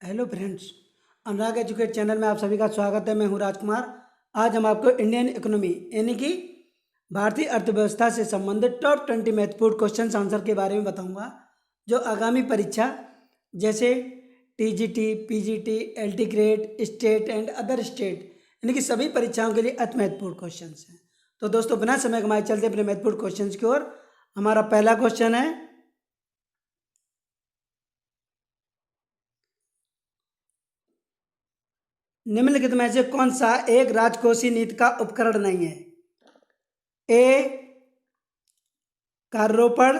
Hello friends, अनुराग educate channel में आप सभी का स्वागत है। मैं हूं राजकुमार। आज हम आपको इंडियन इकोनॉमी यानी कि भारतीय अर्थव्यवस्था से संबंधित टॉप 20 महत्वपूर्ण क्वेश्चन आंसर के बारे में बताऊंगा, जो आगामी परीक्षा जैसे TGT, PGT, LT grade, state and other state यानी कि सभी परीक्षाओं के लिए अति महत्वपूर्ण क्वेश्चन हैं। तो दोस्तों, बिना समय गंवाए चलते अपने महत्वपूर्ण क्वेश्चन की ओर। हमारा पहला क्वेश्चन है, निम्नलिखित में से कौन सा एक राजकोषीय नीति का उपकरण नहीं है? ए कार्योपण,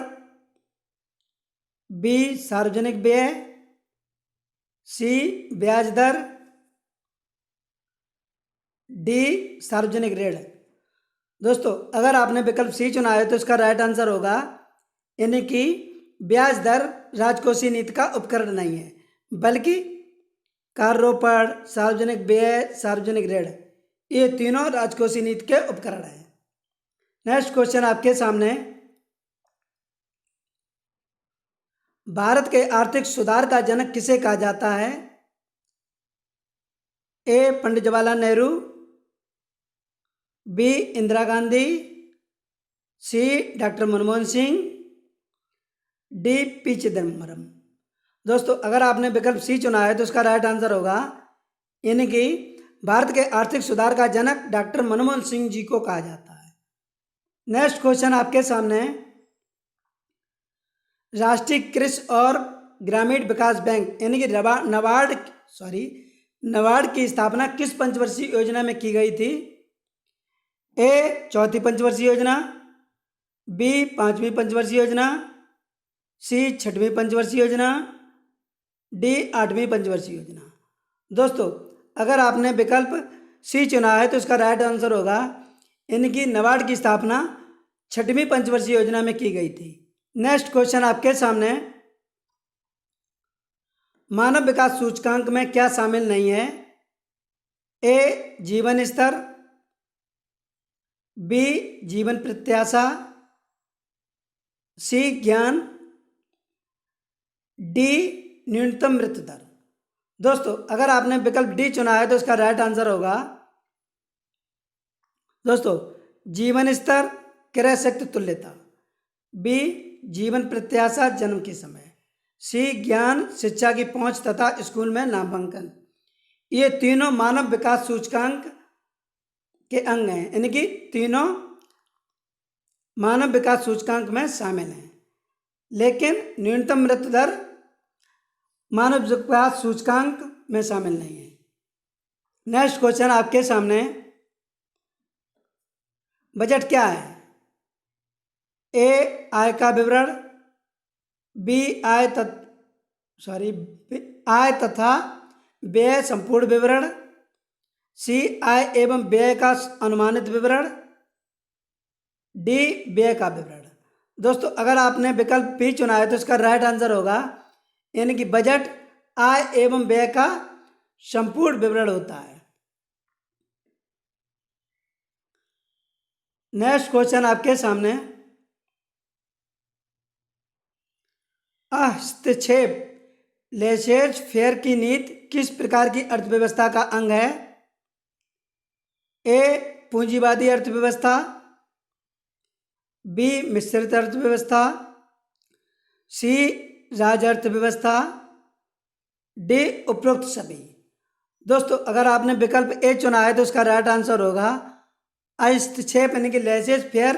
बी सार्वजनिक व्यय, सी ब्याज दर, डी सार्वजनिक ऋण। दोस्तों, अगर आपने विकल्प सी चुना है तो इसका राइट आंसर होगा यानी कि ब्याज दर राजकोषीय नीति का उपकरण नहीं है, बल्कि कार्योपण, सार्वजनिक व्यय, सार्वजनिक ऋण, ये तीनों राजकोषीय नीति के उपकरण हैं। नेक्स्ट क्वेश्चन आपके सामने, भारत के आर्थिक सुधार का जनक किसे कहा जाता है? A Pandit Jawaharlal Nehru, B Indira Gandhi, C doctor Manmohan Singh, D P Chidambaram. दोस्तों, अगर आपने विकल्प सी चुना है तो उसका राइट आंसर होगा यानी कि भारत के आर्थिक सुधार का जनक डॉक्टर मनमोहन सिंह जी को कहा जाता है। नेक्स्ट क्वेश्चन आपके सामने, राष्ट्रीय कृषि और ग्रामीण विकास बैंक यानी कि नबार्ड की स्थापना किस पंचवर्षीय योजना में की गई थी? ए चौथी पंचवर्षीय योजना, बी पांचवी पंचवर्षीय योजना, सी छठवीं पंचवर्षीय योजना, डी आठवीं पंचवर्षीय योजना। दोस्तों, अगर आपने विकल्प सी चुना है तो इसका राइट आंसर होगा यानी कि नबार्ड की स्थापना छठवीं पंचवर्षीय योजना में की गई थी। नेक्स्ट क्वेश्चन आपके सामने, मानव विकास सूचकांक में क्या शामिल नहीं है? ए जीवन स्तर, बी जीवन प्रत्याशा, सी ज्ञान, डी न्यूनतम मृत्यु दर। दोस्तों, अगर आपने विकल्प डी चुना है तो इसका राइट आंसर होगा दोस्तों जीवन स्तर, क्रय शक्ति तुल्यता, बी जीवन प्रत्याशा जन्म के समय, सी ज्ञान शिक्षा की पहुंच तथा स्कूल में नामांकन। ये तीनों मानव विकास सूचकांक के अंग हैं यानी कि तीनों मानव विकास सूचकांक में शामिल हैं, लेकिन न्यूनतम मृत्यु दर मानव विकास सूचकांक में शामिल नहीं है। नेक्स्ट क्वेश्चन आपके सामने, बजट क्या है? ए आय का विवरण, बी आय तथा व्यय संपूर्ण विवरण, सी आय एवं व्यय का अनुमानित विवरण, डी व्यय का विवरण। दोस्तों, अगर आपने विकल्प बी चुना है तो इसका राइट आंसर होगा यानी कि बजट आय एवं व्यय का संपूर्ण विवरण होता है। नेक्स्ट क्वेश्चन आपके सामने, हस्तक्षेप लेसेज फेयर की नीति किस प्रकार की अर्थव्यवस्था का अंग है? ए पूंजीवादी अर्थव्यवस्था, बी मिश्रित अर्थव्यवस्था, सी राज्य अर्थव्यवस्था, डी उपरोक्त सभी। दोस्तों, अगर आपने विकल्प ए चुना है तो उसका राइट आंसर होगा हस्तक्षेप यानी कि लेसेज फेयर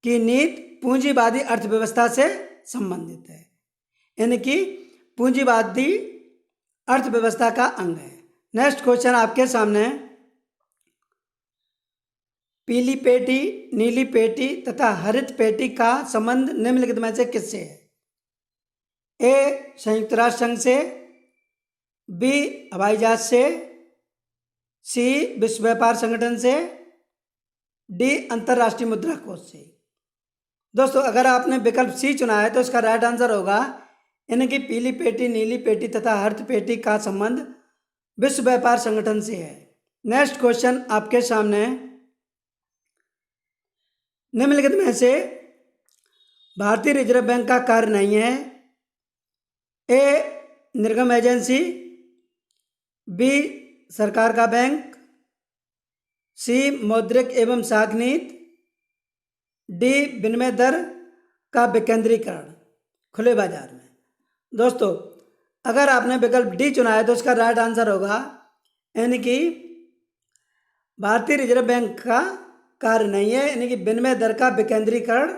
की नीति पूंजीवादी अर्थव्यवस्था से संबंधित है यानी कि पूंजीवादी अर्थव्यवस्था का अंग है। नेक्स्ट क्वेश्चन आपके सामने, पीली पेटी, नीली पेटी तथा हरित पेटी का संबंध निम्नलिखित में से किससे है? ए संयुक्त राष्ट्र संघ से, बी हवाई जहाज से, सी विश्व व्यापार संगठन से, डी अंतर्राष्ट्रीय मुद्रा कोष से। दोस्तों, अगर आपने विकल्प सी चुना है तो इसका राइट आंसर होगा यानी कि पीली पेटी, नीली पेटी तथा हरित पेटी का संबंध विश्व व्यापार संगठन से है। नेक्स्ट क्वेश्चन आपके सामने, निम्नलिखित में से भारतीय रिजर्व बैंक का कार्य नहीं है? ए निर्गम एजेंसी, बी सरकार का बैंक, सी मौद्रिक एवं साख नीति, डी विनिमय दर का विकेंद्रीकरण खुले बाजार में। दोस्तों अगर आपने विकल्प डी चुना है तो उसका राइट आंसर होगा यानी कि भारतीय रिजर्व बैंक का कार्य नहीं है, यानी कि विनिमय दर का विकेंद्रीकरण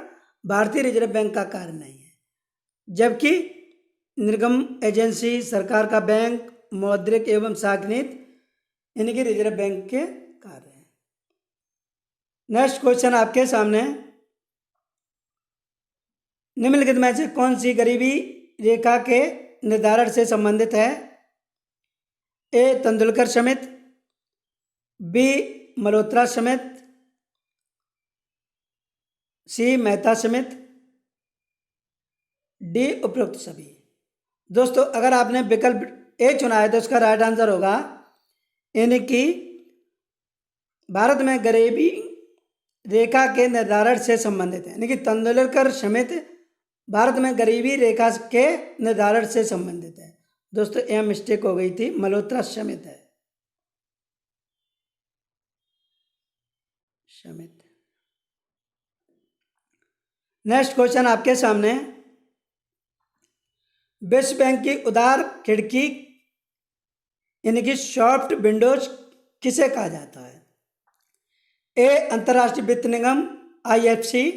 भारतीय रिजर्व बैंक का कार्य नहीं है, जबकि निर्गम एजेंसी, सरकार का बैंक, मौद्रिक एवं साख नीति यानी कि रिजर्व बैंक के कार्य हैं। नेक्स्ट क्वेश्चन आपके सामने, निम्नलिखित में से कौन सी गरीबी रेखा के निर्धारण से संबंधित है? ए तेंदुलकर समिति, बी मल्होत्रा समिति, सी मेहता समिति, डी उपरोक्त सभी। दोस्तों अगर आपने विकल्प ए चुना है तो उसका राइट आंसर होगा यानी कि भारत में गरीबी रेखा के निर्धारण से संबंधित है, यानी कि तेंदुलकर समिति भारत में गरीबी रेखा के निर्धारण से संबंधित है। दोस्तों यह मिस्टेक हो गई थी, मल्होत्रा समिति है, समिति। नेक्स्ट क्वेश्चन आपके सामने, विश्व बैंक की उदार खिड़की यानी कि सॉफ्ट विंडोज किसे कहा जाता है? ए अंतर्राष्ट्रीय वित्त निगम IFC,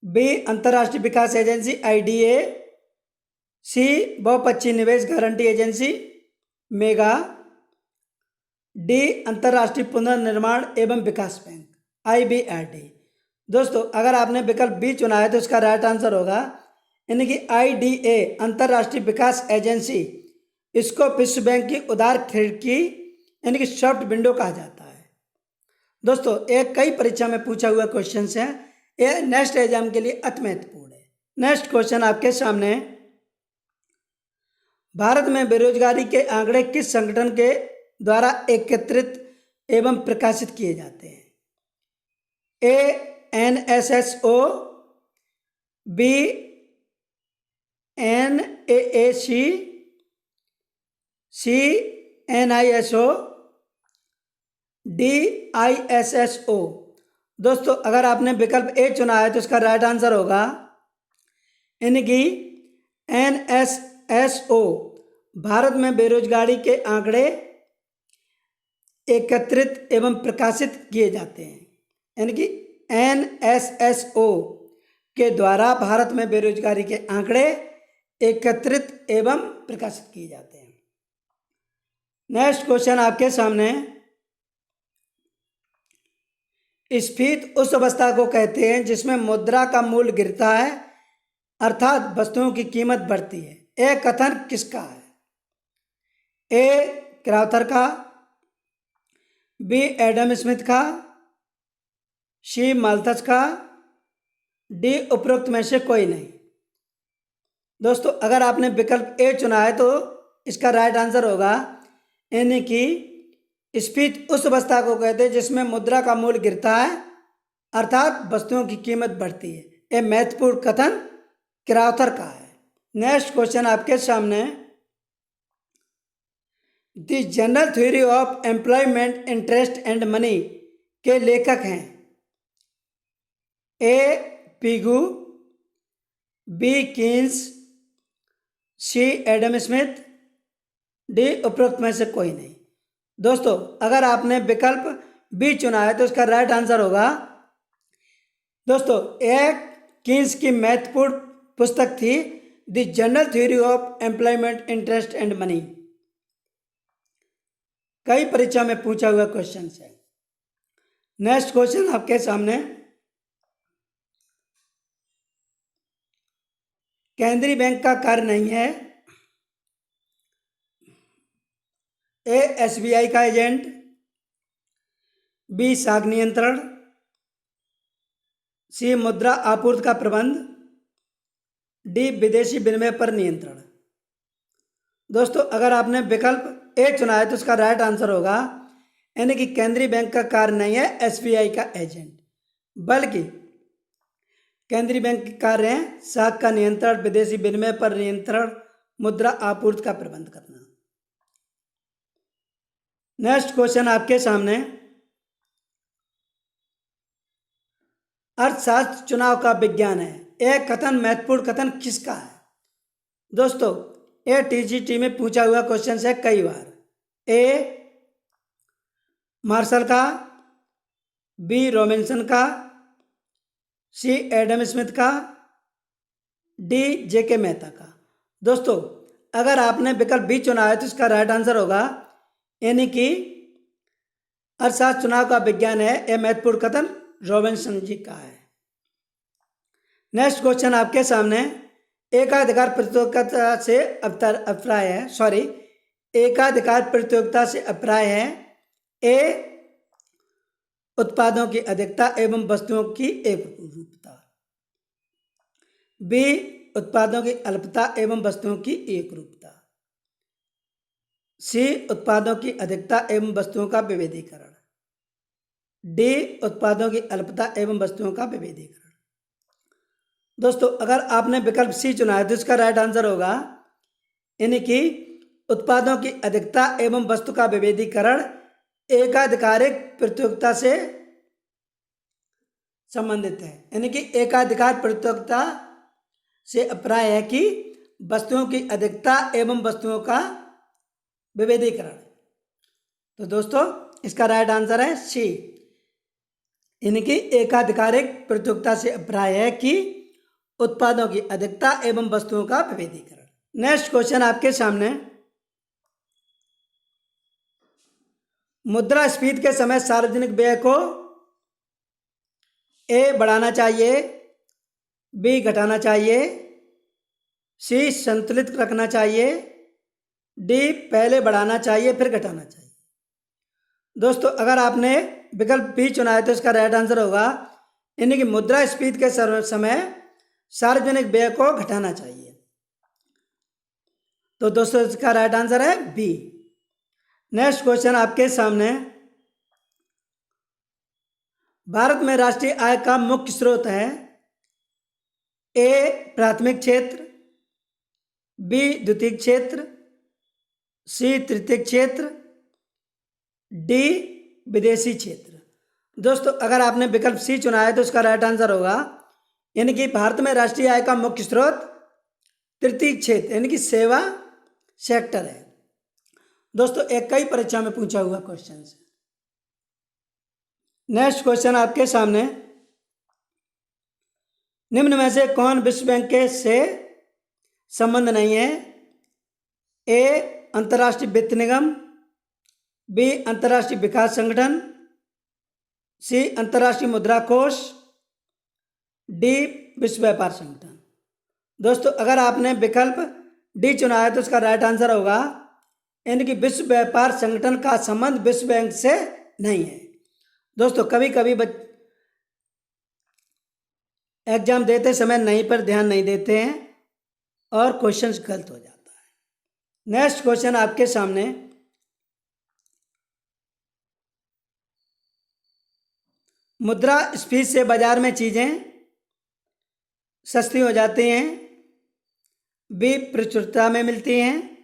बी अंतर्राष्ट्रीय विकास एजेंसी IDA, सी बहुपक्षीय निवेश गारंटी एजेंसी मेगा, डी अंतर्राष्ट्रीय पुनर्निर्माण एवं विकास बैंक IBRD। दोस्तों अगर आपने विकल्प बी चुना है तो उसका राइट आंसर होगा यानी कि IDA अंतर्राष्ट्रीय विकास एजेंसी, इसको विश्व बैंक की उदार खिड़की यानी कि सॉफ्ट विंडो कहा जाता है। दोस्तों एक कई परीक्षा में पूछा हुआ क्वेश्चन है, यह नेक्स्ट एग्जाम के लिए अति महत्वपूर्ण है। नेक्स्ट क्वेश्चन आपके सामने, भारत में बेरोजगारी के आंकड़े किस संगठन के द्वारा एकत्रित एवं प्रकाशित किए जाते हैं? ए NSSO, बी NAAC, सी NISO, डी ISSO। दोस्तों अगर आपने विकल्प ए चुना है तो उसका राइट आंसर होगा यानी कि NSSO भारत में बेरोजगारी के आंकड़े एकत्रित एवं प्रकाशित किए जाते हैं, यानी कि NSSO के द्वारा भारत में बेरोजगारी के आंकड़े एकत्रित एवं प्रकाशित किए जाते हैं। नेक्स्ट क्वेश्चन आपके सामने, स्फीति उस अवस्था को कहते हैं जिसमें मुद्रा का मूल्य गिरता है अर्थात वस्तुओं की कीमत बढ़ती है। यह कथन किसका है? ए क्राउथर का, बी एडम स्मिथ का, सी माल्थस का, डी उपरोक्त में से कोई नहीं। दोस्तों अगर आपने विकल्प ए चुना है तो इसका राइट आंसर होगा यानी कि स्फीति उस अवस्था को कहते हैं जिसमें मुद्रा का मूल्य गिरता है अर्थात वस्तुओं की कीमत बढ़ती है। यह महत्वपूर्ण कथन क्राउथर का है। नेक्स्ट क्वेश्चन आपके सामने, the general theory of employment interest and money के लेखक हैं? ए पिगू, बी कीन्स, सी एडम स्मिथ, डी उपरोक्त में से कोई नहीं। दोस्तों अगर आपने विकल्प बी चुना है तो उसका राइट आंसर होगा दोस्तों एक कीन्स की महत्वपूर्ण पुस्तक थी the general theory of employment interest and money. कई परीक्षा में पूछा हुआ क्वेश्चन है। नेक्स्ट क्वेश्चन आपके सामने, केंद्रीय बैंक का कार्य नहीं है? ए SBI का एजेंट, बी साख नियंत्रण, सी मुद्रा आपूर्ति का प्रबंध, डी विदेशी विनिमय पर नियंत्रण। दोस्तों अगर आपने विकल्प ए चुना है तो उसका राइट आंसर होगा यानी कि केंद्रीय बैंक का कार्य नहीं है SBI का एजेंट, बल्कि केंद्रीय बैंक के कार्य हैं साख का नियंत्रण, विदेशी विनिमय पर नियंत्रण, मुद्रा आपूर्ति का प्रबंध करना। नेक्स्ट क्वेश्चन आपके सामने, अर्थशास्त्र चुनाव का विज्ञान है। यह कथन महत्वपूर्ण कथन किसका है? दोस्तों ये टीजीटी में पूछा हुआ क्वेश्चन है कई बार। ए मार्शल का, बी रॉबिन्सन का, सी एडम स्मिथ का, डी जेके मेहता का। दोस्तों अगर आपने विकल्प बी चुना है तो इसका राइट आंसर होगा, यानी कि अर्थशास्त्र चुनाव का विज्ञान है, यह महत्वपूर्ण कथन रॉबिन्सन जी का है। नेक्स्ट क्वेश्चन आपके सामने, एकाधिकार प्रतियोगिता से अभिप्राय है, एकाधिकार प्रतियोगिता से अभिप्राय है। ए उत्पादों की अधिकता एवं वस्तुओं की एकरूपता, बी उत्पादों की अल्पता एवं वस्तुओं की एकरूपता, सी उत्पादों की अधिकता एवं वस्तुओं का विभेदीकरण, डी उत्पादों की अल्पता एवं वस्तुओं का विभेदीकरण। दोस्तों अगर आपने विकल्प सी चुना है तो इसका राइट आंसर होगा, यानी कि उत्पादों की अधिकता एवं वस्तु का विभेदीकरण एकाधिकारिक प्रतियोगिता से संबंधित है। यानी कि एकाधिकार प्रतियोगिता से अभिप्राय है कि वस्तुओं की अधिकता एवं वस्तुओं का विभेदीकरण। तो दोस्तों इसका राइट आंसर है सी, यानी कि एकाधिकारिक प्रतियोगिता से अभिप्राय है कि उत्पादों की अधिकता एवं वस्तुओं का विभेदीकरण। नेक्स्ट क्वेश्चन आपके सामने, मुद्रास्फीति के समय सार्वजनिक व्यय को ए बढ़ाना चाहिए, बी घटाना चाहिए, सी संतुलित रखना चाहिए, डी पहले बढ़ाना चाहिए फिर घटाना चाहिए। दोस्तों अगर आपने विकल्प बी चुना है तो इसका राइट आंसर होगा, यानी कि मुद्रास्फीति के समय सार्वजनिक व्यय को घटाना चाहिए। तो दोस्तों इसका राइट आंसर है बी। नेक्स्ट क्वेश्चन आपके सामने, भारत में राष्ट्रीय आय का मुख्य स्रोत है। ए प्राथमिक क्षेत्र, बी द्वितीयक क्षेत्र, सी तृतीयक क्षेत्र, डी विदेशी क्षेत्र। दोस्तों अगर आपने विकल्प सी चुना है तो इसका राइट आंसर होगा, यानी कि भारत में राष्ट्रीय आय का मुख्य स्रोत तृतीयक क्षेत्र यानी कि सेवा सेक्टर है। दोस्तों एक कई परीक्षा में पूछा हुआ क्वेश्चन है। नेक्स्ट क्वेश्चन आपके सामने, निम्न में से कौन विश्व बैंक के से संबंध नहीं है? ए अंतर्राष्ट्रीय वित्त निगम, बी अंतर्राष्ट्रीय विकास संगठन, सी अंतर्राष्ट्रीय मुद्रा कोष, डी विश्व व्यापार संगठन। दोस्तों अगर आपने विकल्प डी चुना है तो उसका राइट आंसर होगा, यानी कि विश्व व्यापार संगठन का संबंध विश्व बैंक से नहीं है। दोस्तों कभी कभी एग्जाम देते समय नहीं पर ध्यान नहीं देते हैं और क्वेश्चंस गलत हो जाता है। नेक्स्ट क्वेश्चन आपके सामने, मुद्रास्फीति से बाजार में चीजें सस्ती हो जाती हैं, बी प्रचुरता में मिलती हैं,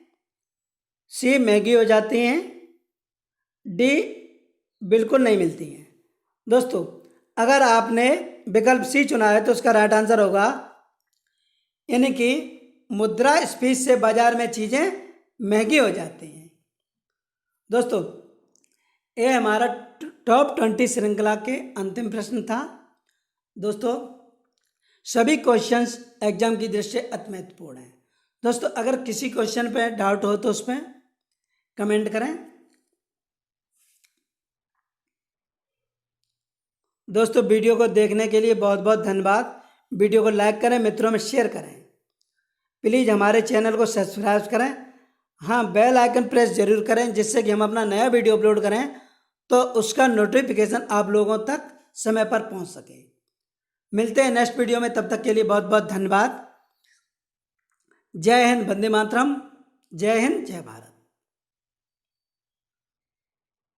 सी महंगी हो जाती हैं, डी बिल्कुल नहीं मिलती हैं। दोस्तों अगर आपने विकल्प सी चुना है तो उसका राइट आंसर होगा, यानी कि मुद्रास्फीति से बाजार में चीज़ें महंगी हो जाती हैं। दोस्तों ये हमारा टॉप 20 श्रृंखला के अंतिम प्रश्न था। दोस्तों सभी क्वेश्चंस एग्जाम की दृष्टि से अति महत्वपूर्ण हैं। दोस्तों अगर किसी क्वेश्चन पे डाउट हो तो उस पर कमेंट करें। दोस्तों वीडियो को देखने के लिए बहुत बहुत धन्यवाद। वीडियो को लाइक करें, मित्रों में शेयर करें, प्लीज़ हमारे चैनल को सब्सक्राइब करें। हाँ बेल आइकन प्रेस जरूर करें, जिससे कि हम अपना नया वीडियो अपलोड करें तो उसका नोटिफिकेशन आप लोगों तक समय पर पहुंच सके। मिलते हैं नेक्स्ट वीडियो में, तब तक के लिए बहुत बहुत धन्यवाद। जय हिंद, वंदे मातरम, जय हिंद, जय भारत।